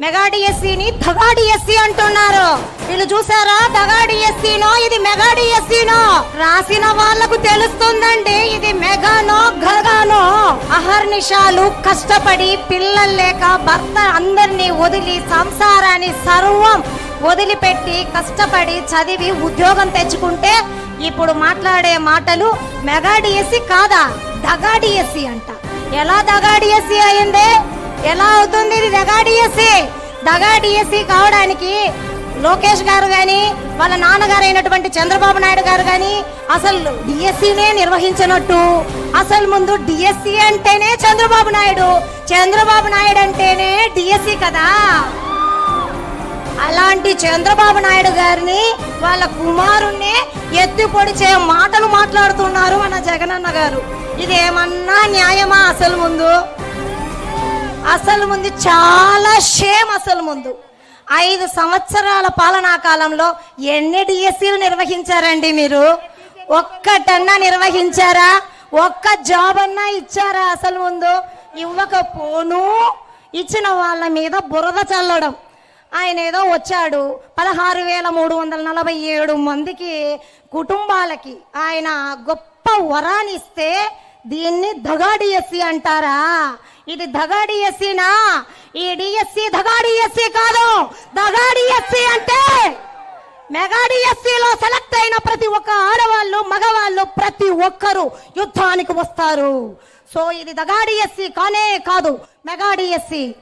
Mega డిఎస్సీని దగా DSC అంటున్నారు. వీళ్ళు చూసారా, దగా డిఎస్సీనో ఇది మెగా డిఎస్సీనో రాసిన వాళ్లకు తెలుస్తుందండి ఇది మెగానో గగానో. అహర్నిశాలు కష్టపడి పిల్లలు లేక భర్త అందరినీ వదిలి సంసారాన్ని సర్వం వదిలిపెట్టి కష్టపడి చదివి ఉద్యోగం తెచ్చుకుంటే ఇప్పుడు మాట్లాడే మాటలు మెగా డిఎస్సీ కాదా, దగా డిఎస్సీ అంట. ఎలా దగా డిఎస్సీ అయింది, ఎలా అవుతుంది ఇది దగా డిఎస్సీ? దగా డిఎస్సీ కావడానికి లోకేష్ గారు కానీ వాళ్ళ నాన్నగారు అయినటువంటి చంద్రబాబు నాయుడు గారు కానీ అసలు డిఎస్సీనే నిర్వహించినట్టు. అసలు ముందు డిఎస్సీ అంటేనే చంద్రబాబు నాయుడు, చంద్రబాబు నాయుడు అంటేనే డిఎస్సీ కదా. అలాంటి చంద్రబాబు నాయుడు గారిని వాళ్ళ కుమారుణ్ణి ఎత్తి పొడిచే మాటలు మాట్లాడుతున్నారు మన జగనన్న గారు. ఇదేమన్నా న్యాయమా? అసలు ముందు చాలా షేమ్. అసలు ముందు 5 సంవత్సరాల పాలనా కాలంలో ఎన్ని డిఎస్సీలు నిర్వహించారండి మీరు? ఒక్కటన్నా నిర్వహించారా? ఒక్క జాబ్ అన్నా ఇచ్చారా? అసలు ముందు ఇవ్వకపోను ఇచ్చిన వాళ్ళ మీద బురద చల్లడం. ఆయన ఏదో వచ్చాడు 16,347 మందికి కుటుంబాలకి ఆయన గొప్ప వరాన్ని ఇస్తే దీన్ని దగా డిఎస్సీ అంటారా? ఇది దగా డిఎస్సీనా? ఈ డిఎస్సీ దగా డిఎస్సీ కాదు. దగా డిఎస్సీ అంటే మెగా డిఎస్సీలో సెలెక్ట్ అయిన ప్రతి ఒక్క ఆడవాళ్ళు మగవాళ్ళు ప్రతి ఒక్కరు యుద్ధానికి వస్తారు. సో ఇది దగా డిఎస్సీ కానే కాదు, మెగా డిఎస్సీ.